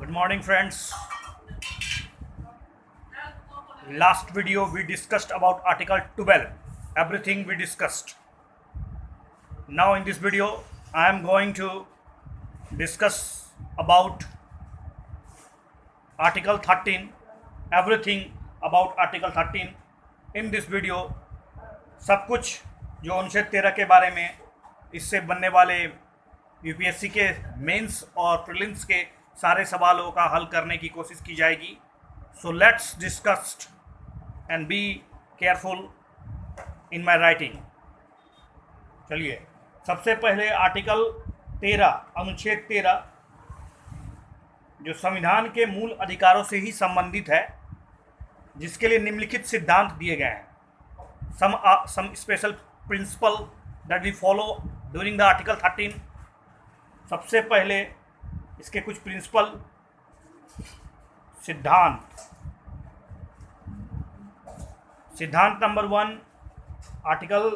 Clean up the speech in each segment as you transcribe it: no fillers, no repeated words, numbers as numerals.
Good morning, friends. Last video we discussed about Article 12, everything we discussed. Now in this video I am going to discuss about Article 13, everything about Article 13. In this video सब कुछ जो अनुच्छेद 13 के बारे में, इससे बनने वाले यूपीएससी के मेंस और प्रीलिम्स के सारे सवालों का हल करने की कोशिश की जाएगी. So let's discuss and be careful in my writing. चलिए, सबसे पहले आर्टिकल 13, अनुच्छेद 13 जो संविधान के मूल अधिकारों से ही संबंधित है, जिसके लिए निम्नलिखित सिद्धांत दिए गए हैं. some special principle that we follow during the article 13. सबसे पहले इसके कुछ प्रिंसिपल सिद्धांत नंबर 1, आर्टिकल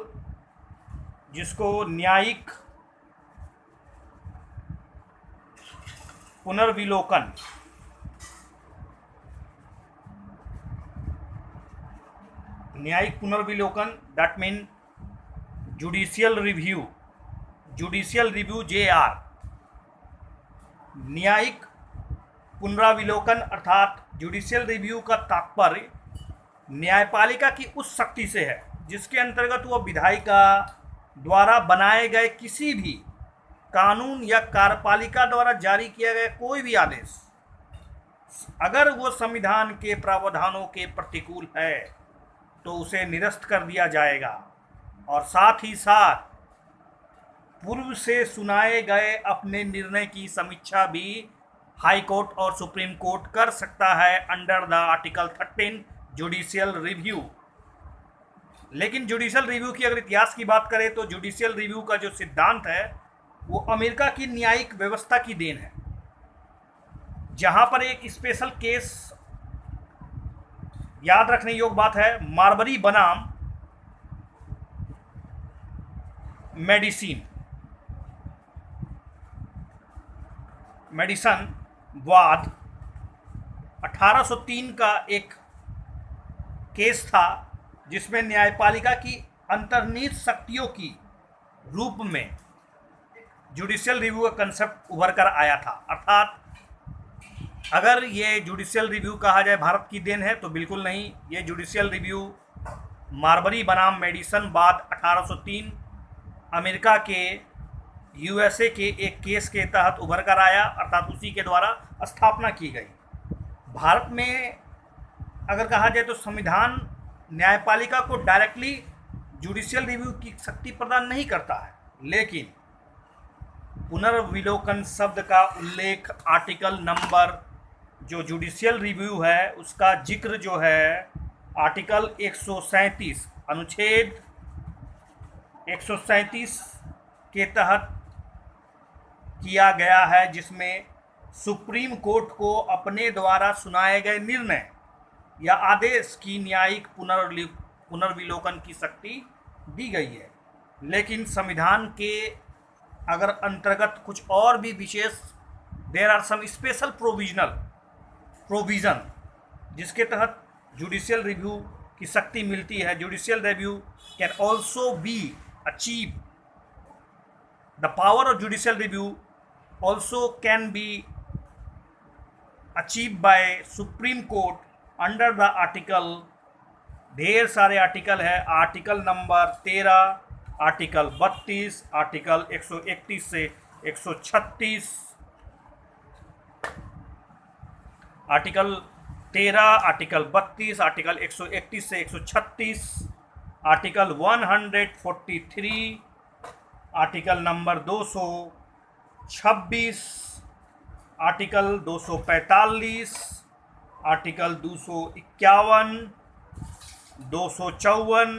जिसको न्यायिक पुनर्विलोकन that mean judicial review JR. न्यायिक पुनराविलोकन अर्थात जुडिशियल रिव्यू का तात्पर्य न्यायपालिका की उस शक्ति से है जिसके अंतर्गत वह विधायिका द्वारा बनाए गए किसी भी कानून या कार्यपालिका द्वारा जारी किया गया कोई भी आदेश, अगर वो संविधान के प्रावधानों के प्रतिकूल है तो उसे निरस्त कर दिया जाएगा, और साथ ही साथ पूर्व से सुनाए गए अपने निर्णय की समीक्षा भी हाई कोर्ट और सुप्रीम कोर्ट कर सकता है under the article 13 judicial review. लेकिन जुडिशियल रिव्यू की अगर इतिहास की बात करें तो जुडिशियल रिव्यू का जो सिद्धांत है वो अमेरिका की न्यायिक व्यवस्था की देन है, जहां पर एक स्पेशल केस, याद रखने योग्य बात है, मार्बरी बनाम मेडिसन वाद 1803 का एक केस था, जिसमें न्यायपालिका की अंतर्निहित शक्तियों की रूप में जुडिशियल रिव्यू का कंसेप्ट उभर कर आया था. अर्थात अगर ये जुडिशियल रिव्यू कहा जाए भारत की देन है तो बिल्कुल नहीं. ये जुडिशियल रिव्यू मार्बरी बनाम मेडिसन वाद 1803 अमेरिका के यूएसए के एक केस के तहत उभर कर आया, अर्थात उसी के द्वारा स्थापना की गई. भारत में अगर कहा जाए तो संविधान न्यायपालिका को डायरेक्टली जुडिशियल रिव्यू की शक्ति प्रदान नहीं करता है, लेकिन पुनर्विलोकन शब्द का उल्लेख आर्टिकल नंबर जो जुडिशियल रिव्यू है उसका जिक्र जो है आर्टिकल 137 अनुच्छेद 137 के तहत किया गया है, जिसमें सुप्रीम कोर्ट को अपने द्वारा सुनाए गए निर्णय या आदेश की न्यायिक पुनर्विलोकन की शक्ति दी गई है. लेकिन संविधान के अगर अंतर्गत कुछ और भी विशेष, there are some special provision जिसके तहत जुडिशियल रिव्यू की शक्ति मिलती है. Judicial review can also be achieve, the power of judicial review also can be achieved by Supreme Court under the article. ढेर सारे आर्टिकल है, आर्टिकल नंबर 13, आर्टिकल 32, आर्टिकल 131 से 136, आर्टिकल 13, आर्टिकल 32, आर्टिकल 131 से 136, article 143, article number 226, article 245, article 251, 254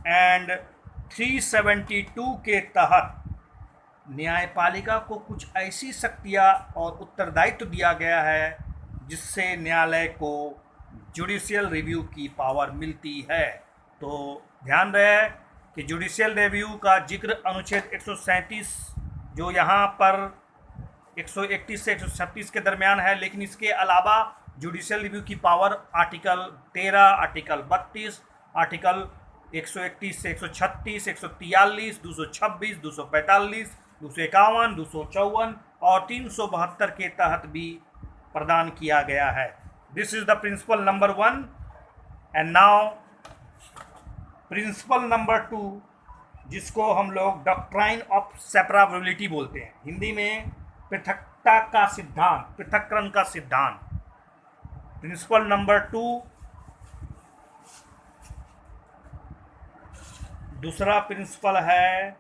and 372 के तहत न्यायपालिका को कुछ ऐसी शक्तियाँ और उत्तरदायित्व दिया गया है जिससे न्यायालय को जुडिशियल रिव्यू की पावर मिलती है. तो ध्यान रहे कि जुडिशियल रिव्यू का जिक्र अनुच्छेद 137 जो यहाँ पर 131 से 136 के दरमियान है। लेकिन इसके अलावा जुडिशियल रिव्यू की पावर आर्टिकल 13, आर्टिकल 32, आर्टिकल 131 से 136, 143, 226, 245, 251, 254 और 372 के तहत भी प्रदान किया गया है। This is the principle number 1 and now principle number 2, जिसको हम लोग डॉक्ट्राइन ऑफ सेपरेबिलिटी बोलते हैं, हिंदी में पृथकता का सिद्धांत, पृथक्करण का सिद्धांत। प्रिंसिपल नंबर 2, दूसरा प्रिंसिपल है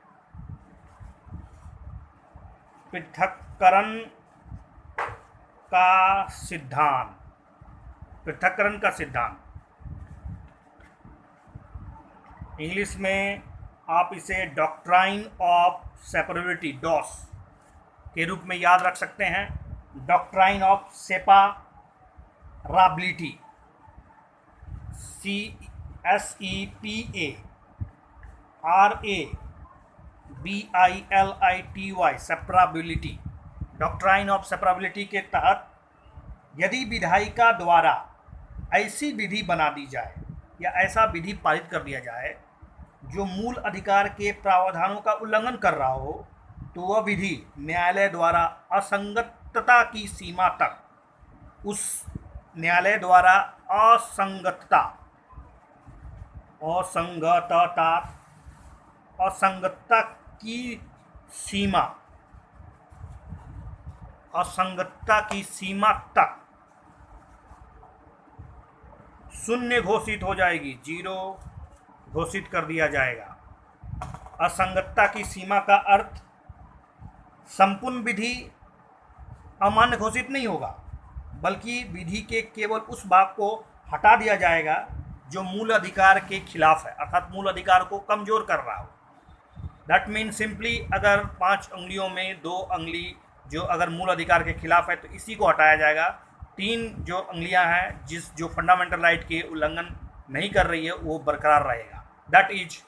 पृथक्करण का सिद्धांत, पृथक्करण का सिद्धांत। इंग्लिश में आप इसे डॉक्ट्राइन ऑफ सेपरेबिलिटी, डॉस के रूप में याद रख सकते हैं। Doctrine of separability, CSEPARABILITY, separability. Doctrine of separability के तहत यदि विधायिका द्वारा ऐसी विधि बना दी जाए या ऐसा विधि पारित कर दिया जाए जो मूल अधिकार के प्रावधानों का उल्लंघन कर रहा हो, तो वह विधि न्यायालय द्वारा असंगतता की सीमा तक, उस न्यायालय द्वारा असंगतता की सीमा तक शून्य घोषित हो जाएगी, 0 घोषित कर दिया जाएगा। असंगतता की सीमा का अर्थ संपूर्ण विधि अमान्य घोषित नहीं होगा, बल्कि विधि के केवल उस भाग को हटा दिया जाएगा जो मूल अधिकार के खिलाफ है, अर्थात मूल अधिकार को कमजोर कर रहा हो। दैट मीन सिंपली, अगर 5 अंगुलियों में 2 अंगुली जो अगर मूल अधिकार के खिलाफ है तो इसी को हटाया जाएगा। 3 जो अंगुलियां हैं जो फंडामेंटल राइट के उल्लंघन नहीं कर रही है वो बरकरार रहेगा। दैट इज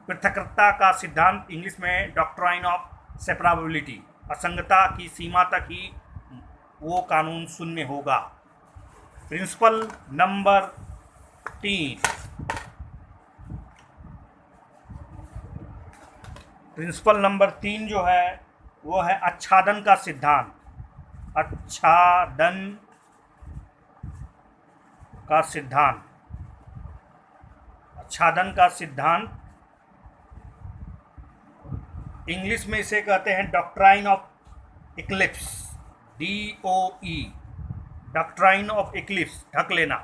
पृथकता का सिद्धांत, इंग्लिश में डॉक्ट्राइन ऑफ सेपरेबिलिटी। असंगतता की सीमा तक ही वो कानून शून्य होगा। प्रिंसिपल नंबर 3, प्रिंसिपल नंबर 3 जो है वो है आच्छादन का सिद्धांत। आच्छादन का सिद्धांत, आच्छादन का सिद्धांत, इंग्लिश में इसे कहते हैं doctrine of Eclipse, DOE, doctrine of Eclipse, ढक लेना।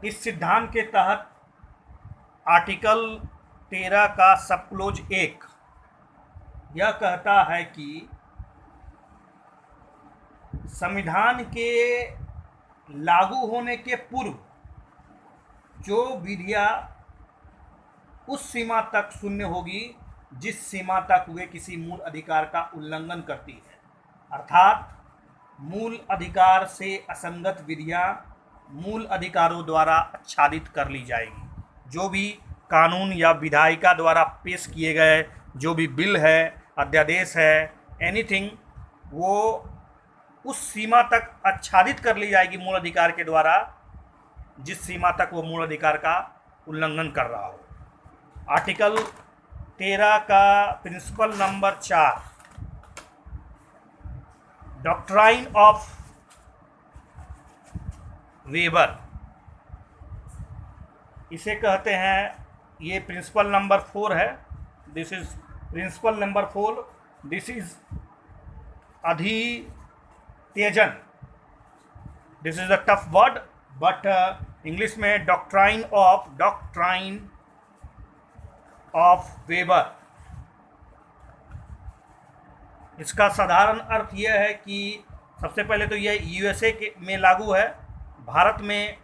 इस सिद्धांत के तहत आर्टिकल 13 का सब क्लोज 1 यह कहता है कि संविधान के लागू होने के पूर्व जो विधियां उस सीमा तक शून्य होगी जिस सीमा तक वे किसी मूल अधिकार का उल्लंघन करती है, अर्थात मूल अधिकार से असंगत विधियां मूल अधिकारों द्वारा आच्छादित कर ली जाएगी। जो भी कानून या विधायिका द्वारा पेश किए गए जो भी बिल है, अध्यादेश है, एनीथिंग, वो उस सीमा तक आच्छादित कर ली जाएगी मूल अधिकार के द्वारा जिस सीमा तक वो मूल अधिकार का उल्लंघन कर रहा हो। आर्टिकल 13 का principle number 4, doctrine of waiver, इसे कहते हैं, ये प्रिंसिपल नंबर 4 है। This is principle number 4, this is अधित्यजन, this is a tough word but English में डॉक्ट्राइन ऑफ वेबर। इसका साधारण अर्थ यह है कि सबसे पहले तो यह USA में लागू है, भारत में,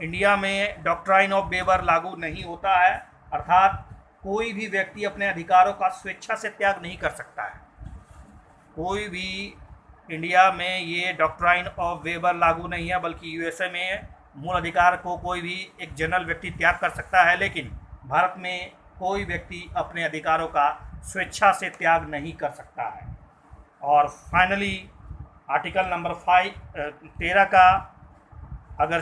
इंडिया में डॉक्ट्राइन ऑफ वेबर लागू नहीं होता है, अर्थात कोई भी व्यक्ति अपने अधिकारों का स्वेच्छा से त्याग नहीं कर सकता है। कोई भी इंडिया में ये डॉक्ट्राइन ऑफ वेबर लागू नहीं है, बल्कि USA में मूल अधिकार को कोई भी एक जनरल व्यक्ति त्याग कर सकता है, लेकिन भारत में कोई व्यक्ति अपने अधिकारों का स्वेच्छा से त्याग नहीं कर सकता है। और फाइनली आर्टिकल नंबर 13 का अगर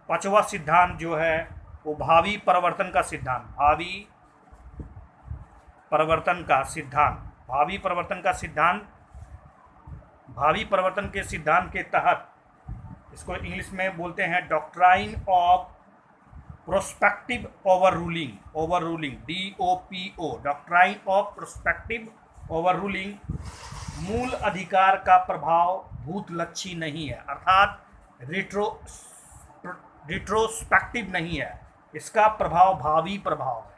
पांचवा सिद्धांत जो है वो भावी परिवर्तन का सिद्धांत, भावी परिवर्तन के सिद्धांत के तहत, इसको इंग्लिश में बोलते हैं doctrine of prospective ओवररूलिंग DOPO, doctrine of prospective ओवररूलिंग, मूल अधिकार का प्रभाव भूतलक्षी नहीं है, अर्थात रिट्रोस्पेक्टिव नहीं है, इसका प्रभाव भावी प्रभाव है।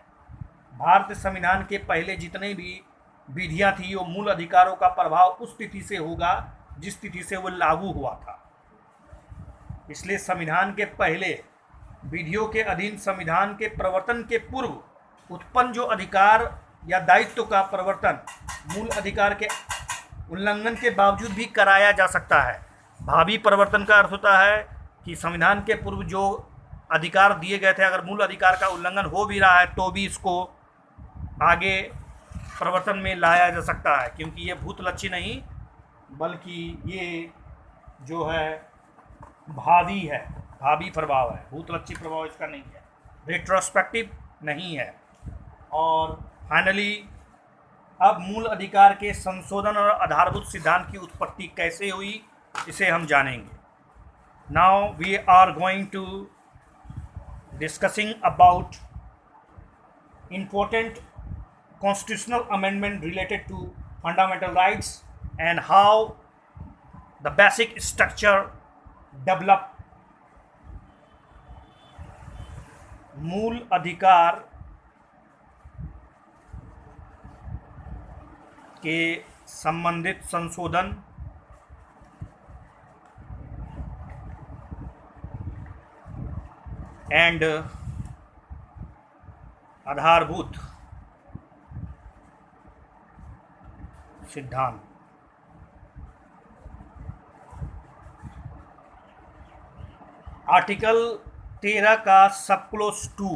भारतीय संविधान के पहले जितने भी विधियां थी वो मूल अधिकारों का प्रभाव उस तिथि से होगा जिस तिथि से वो लागू हुआ था। इसलिए संविधान के पहले विधियों के अधीन संविधान के प्रवर्तन के पूर्व उत्पन्न जो अधिकार या दायित्व का प्रवर्तन मूल अधिकार के उल्लंघन के बावजूद भी कराया जा सकता है। भावी परिवर्तन का अर्थ होता है कि संविधान के पूर्व जो अधिकार दिए गए थे अगर मूल अधिकार का उल्लंघन हो भी रहा है तो भी इसको आगे परिवर्तन में लाया जा सकता है, क्योंकि ये भूतलक्षी नहीं बल्कि ये जो है भावी प्रभाव है, भूतलक्षी प्रभाव इसका नहीं है, रेट्रोस्पेक्टिव नहीं है। और फाइनली अब मूल अधिकार के संशोधन और आधारभूत सिद्धांत की उत्पत्ति कैसे हुई इसे हम जानेंगे। Now we are going to discussing about important constitutional amendment related to fundamental rights and how the basic structure developed। मूल अधिकार के संबंधित संशोधन एंड आधारभूत सिद्धांत। आर्टिकल 13 का सब क्लोज 2,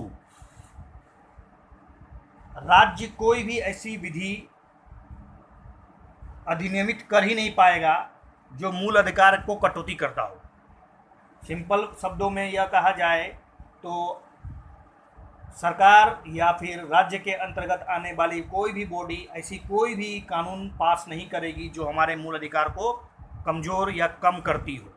राज्य कोई भी ऐसी विधि अधिनियमित कर ही नहीं पाएगा जो मूल अधिकार को कटौती करता हो। सिंपल शब्दों में यह कहा जाए तो सरकार या फिर राज्य के अंतर्गत आने वाली कोई भी बॉडी ऐसी कोई भी कानून पास नहीं करेगी जो हमारे मूल अधिकार को कमज़ोर या कम करती हो।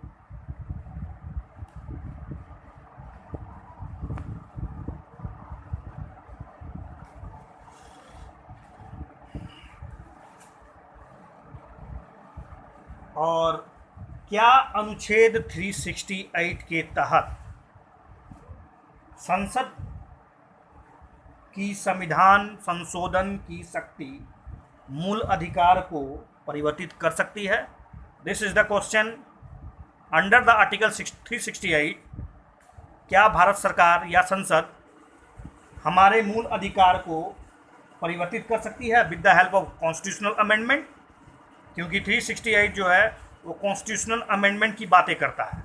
और क्या अनुच्छेद 368 के तहत संसद की संविधान संशोधन की शक्ति मूल अधिकार को परिवर्तित कर सकती है? This is the question under the article 368। क्या भारत सरकार या संसद हमारे मूल अधिकार को परिवर्तित कर सकती है with the help of constitutional amendment? क्योंकि 368 जो है वो कॉन्स्टिट्यूशनल अमेंडमेंट की बातें करता है।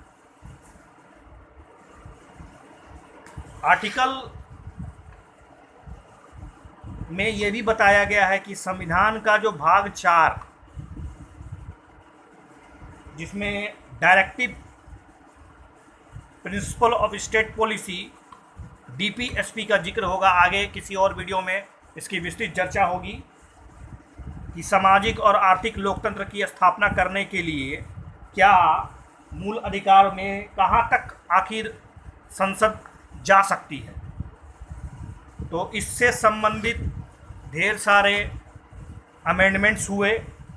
आर्टिकल में ये भी बताया गया है कि संविधान का जो भाग 4 जिसमें directive principle of state policy DPSP का जिक्र होगा, आगे किसी और वीडियो में इसकी विस्तृत चर्चा होगी कि सामाजिक और आर्थिक लोकतंत्र की स्थापना करने के लिए क्या मूल अधिकार में कहाँ तक आखिर संसद जा सकती है। तो इससे संबंधित ढेर सारे अमेंडमेंट्स हुए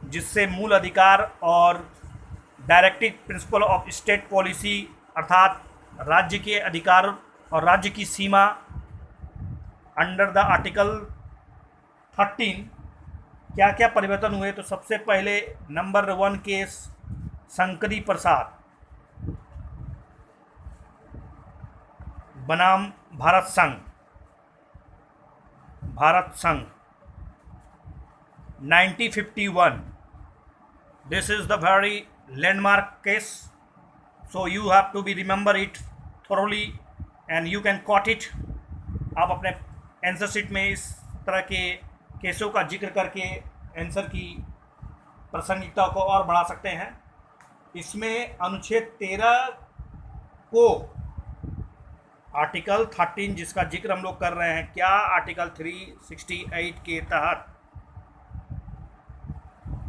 जिससे मूल अधिकार और directive principle of state policy अर्थात राज्य के अधिकार और राज्य की सीमा अंडर द आर्टिकल 13 क्या क्या परिवर्तन हुए। तो सबसे पहले नंबर 1 केस शंकरी प्रसाद बनाम भारत संघ 1951। This is the very landmark case, so you have to be remember it thoroughly and you can quote it। आप अपने आंसर शीट में इस तरह के केसों का जिक्र करके आंसर की प्रासंगिकता को और बढ़ा सकते हैं। इसमें अनुच्छेद 13 को आर्टिकल 13 जिसका जिक्र हम लोग कर रहे हैं, क्या आर्टिकल 368 के तहत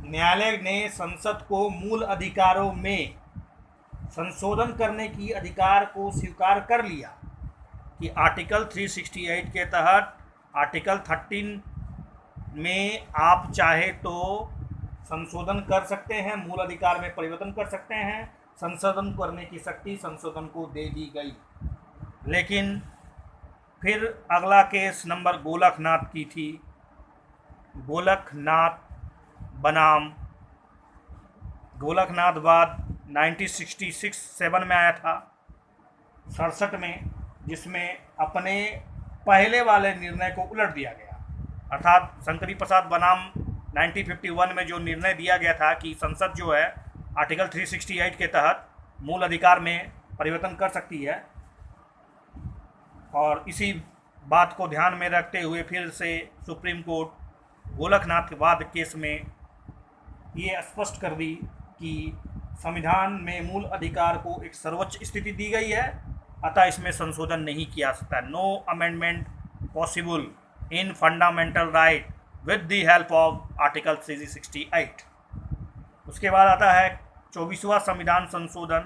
न्यायालय ने संसद को मूल अधिकारों में संशोधन करने की अधिकार को स्वीकार कर लिया कि आर्टिकल 368 के तहत आर्टिकल 13 में आप चाहे तो संशोधन कर सकते हैं, मूल अधिकार में परिवर्तन कर सकते हैं। संशोधन करने की शक्ति संशोधन को दे दी गई। लेकिन फिर अगला केस नंबर गोलकनाथ की थी। गोलकनाथ बनाम गोलकनाथ 1967 में आया था, 67 में, जिसमें अपने पहले वाले निर्णय को उलट दिया गया। अर्थात शंकरी प्रसाद बनाम 1951 में जो निर्णय दिया गया था कि संसद जो है आर्टिकल 368 के तहत मूल अधिकार में परिवर्तन कर सकती है, और इसी बात को ध्यान में रखते हुए फिर से सुप्रीम कोर्ट गोलकनाथ वाद केस में ये स्पष्ट कर दी कि संविधान में मूल अधिकार को एक सर्वोच्च स्थिति दी गई है, अतः इसमें संशोधन नहीं किया सकता। No amendment possible in fundamental right with the help of article 368। उसके बाद आता है 24वां संविधान संशोधन।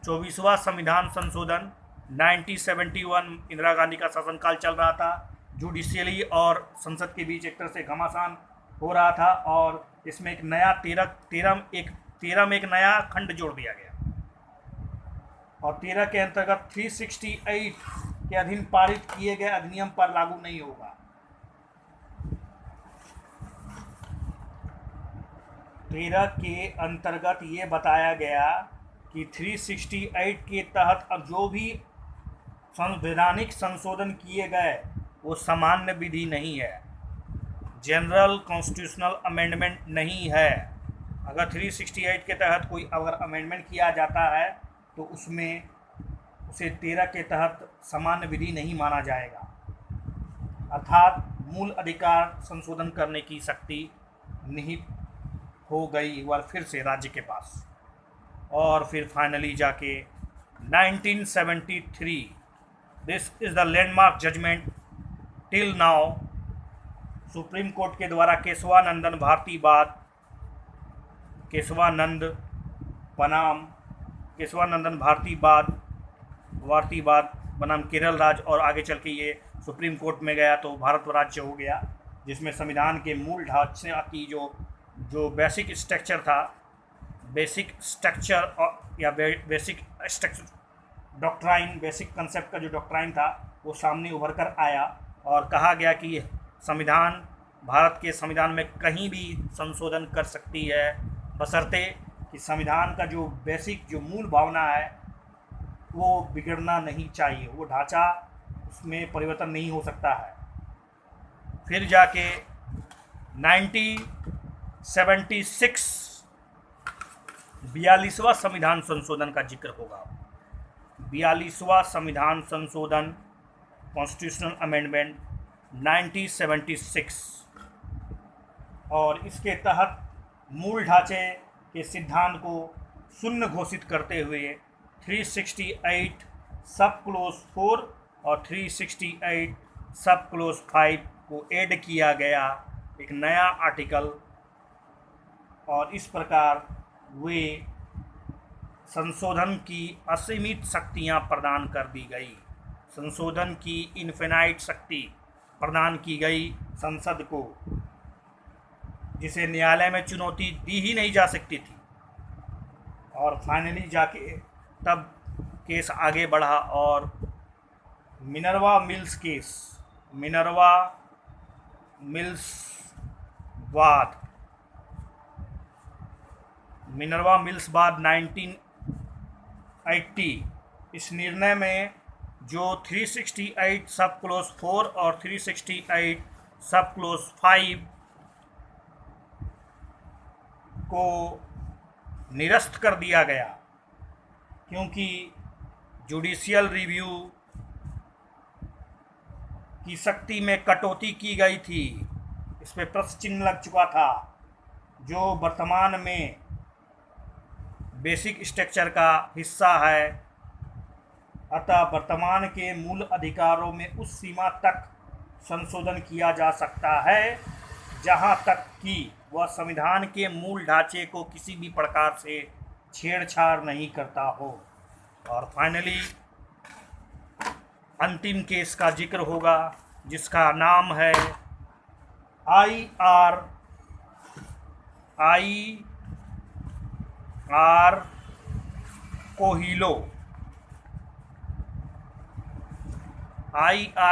24वां संविधान संशोधन 1971, इंदिरा गांधी का शासनकाल चल रहा था। जुडिशियली और संसद के बीच एक तरह से घमासान हो रहा था, और इसमें एक नया 13 में एक नया खंड जोड़ दिया गया, और 13 के अंतर्गत 368 के अधीन पारित किए गए अधिनियम पर लागू नहीं होगा। 13 के अंतर्गत ये बताया गया कि 368 के तहत अब जो भी संवैधानिक संशोधन किए गए वो सामान्य विधि नहीं है, जनरल कॉन्स्टिट्यूशनल अमेंडमेंट नहीं है। अगर 368 के तहत कोई अगर अमेंडमेंट किया जाता है तो उसमें उसे 13 के तहत सामान्य विधि नहीं माना जाएगा, अर्थात मूल अधिकार संशोधन करने की शक्ति निहित हो गई एक बार फिर से राज्य के पास। और फिर फाइनली जाके 1973, this is the landmark judgment till now, supreme court के द्वारा केशवानंदन भारती बाद बनाम केरल राज्य, और आगे चल के ये सुप्रीम कोर्ट में गया तो भारत राज्य हो गया, जिसमें संविधान के मूल ढांचे की जो बेसिक स्ट्रक्चर था, बेसिक कंसेप्ट का जो डॉक्ट्राइन था वो सामने उभर कर आया, और कहा गया कि संविधान भारत के संविधान में कहीं भी संशोधन कर सकती है, बशर्ते कि संविधान का जो बेसिक जो मूल भावना है वो बिगड़ना नहीं चाहिए, वो ढांचा उसमें परिवर्तन नहीं हो सकता है। फिर जाके 1976 42वां संविधान संशोधन का जिक्र होगा। 42वां संविधान संशोधन, कॉन्स्टिट्यूशनल अमेंडमेंट 1976, और इसके तहत मूल ढांचे के सिद्धांत को शून्य घोषित करते हुए 368 सब क्लोज 4 और 368 सब क्लोज 5 को ऐड किया गया, एक नया आर्टिकल, और इस प्रकार वे संशोधन की असीमित शक्तियां प्रदान कर दी गई। संशोधन की इन्फिनाइट शक्ति प्रदान की गई संसद को, जिसे न्यायालय में चुनौती दी ही नहीं जा सकती थी। और फाइनली जाके तब केस आगे बढ़ा, और मिनर्वा मिल्स बाद 1980, इस निर्णय में जो 368 सब क्लोज 4 और 368 सब क्लोज 5 को निरस्त कर दिया गया, क्योंकि जुडिशियल रिव्यू की शक्ति में कटौती की गई थी, इस पर प्रश्न चिन्ह लग चुका था, जो वर्तमान में बेसिक स्ट्रक्चर का हिस्सा है। अतः वर्तमान के मूल अधिकारों में उस सीमा तक संशोधन किया जा सकता है जहां तक कि वह संविधान के मूल ढांचे को किसी भी प्रकार से छेड़छाड़ नहीं करता हो। और फाइनली अंतिम केस का जिक्र होगा, जिसका नाम है आई आर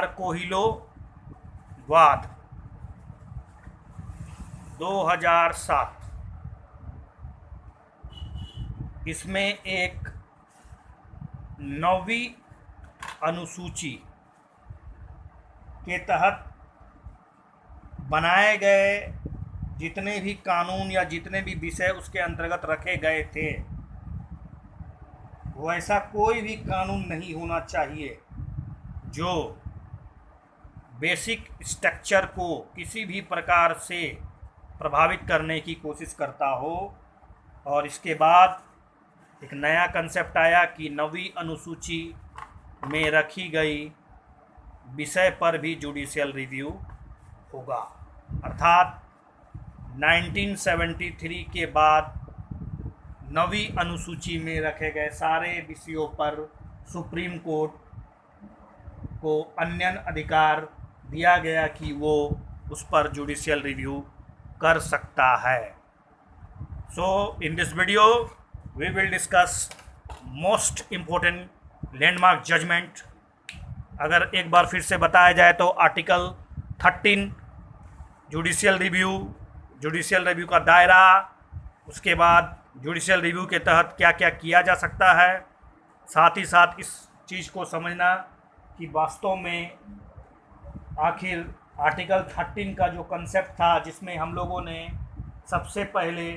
कोहिलो वाद 2007। इसमें एक 9वीं अनुसूची के तहत बनाए गए जितने भी कानून या जितने भी विषय उसके अंतर्गत रखे गए थे, वैसा कोई भी कानून नहीं होना चाहिए जो बेसिक स्ट्रक्चर को किसी भी प्रकार से प्रभावित करने की कोशिश करता हो। और इसके बाद एक नया कंसेप्ट आया कि 9वीं अनुसूची में रखी गई विषय पर भी जुडिशियल रिव्यू होगा। अर्थात 1973 के बाद 9वीं अनुसूची में रखे गए सारे विषयों पर सुप्रीम कोर्ट को अन्यन अधिकार दिया गया कि वो उस पर जुडिशियल रिव्यू कर सकता है। So in this video we will discuss most important landmark judgement. अगर एक बार फिर से बताया जाए तो आर्टिकल 13 जुडिशियल रिव्यू का दायरा, उसके बाद जुडिशियल रिव्यू के तहत क्या क्या किया जा सकता है, साथ ही साथ इस चीज़ को समझना कि वास्तव में आखिर आर्टिकल 13 का जो कंसेप्ट था, जिसमें हम लोगों ने सबसे पहले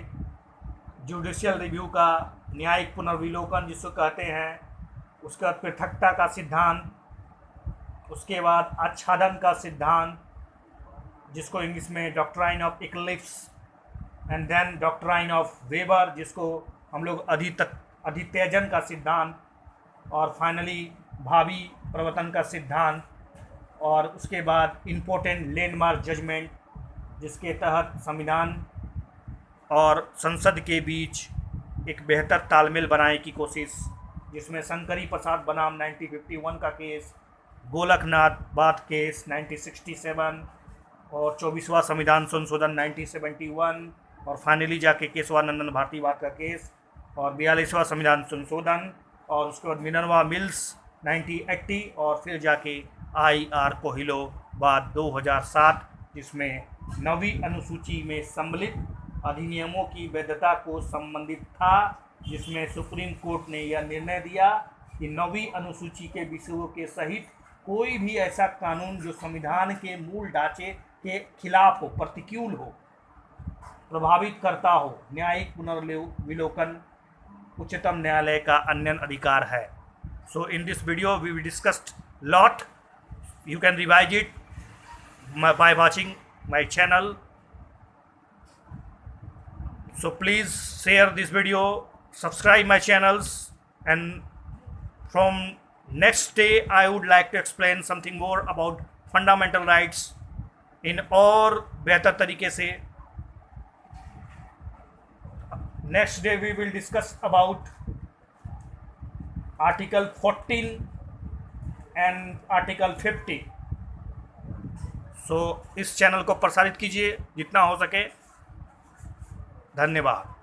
जुडिशियल रिव्यू का न्यायिक पुनर्विलोकन जिसको कहते हैं, उसका पृथकता का सिद्धांत, उसके बाद आच्छादन का सिद्धांत जिसको इंग्लिश में doctrine of eclipse, and then doctrine of waiver जिसको हम लोग अधित्यजन का सिद्धांत, और फाइनली भावी प्रवर्तन का सिद्धांत, और उसके बाद इम्पोर्टेंट लैंडमार्क जजमेंट जिसके तहत संविधान और संसद के बीच एक बेहतर तालमेल बनाने की कोशिश, जिसमें शंकरी प्रसाद बनाम 1951 का केस, गोलकनाथ बात केस 1967, और 24वां संविधान संशोधन 1971, और फाइनली जाके केशवानंदन भारती बात का केस, और 42वां संविधान संशोधन, और उसके बाद मिनर्वा मिल्स 1980, और फिर जाके आई.आर. कोहिलो बात 2007, जिसमें 9वीं अनुसूची में सम्मिलित अधिनियमों की वैधता को संबंधित था, जिसमें सुप्रीम कोर्ट ने यह निर्णय दिया कि 9वीं अनुसूची के विषयों के सहित कोई भी ऐसा कानून जो संविधान के मूल ढांचे के खिलाफ हो, प्रतिकूल हो, प्रभावित करता हो, न्यायिक पुनर्विलोकन उच्चतम न्यायालय का अन्य अधिकार है। So in this video we discussed lot. You can revise it by watching my channel. So please share this video, subscribe my channels, and from next day I would like to explain something more about fundamental rights in और बेहतर तरीके से। Next day we will discuss about Article 14 and Article 50। सो इस channel को प्रसारित कीजिए जितना हो सके। धन्यवाद।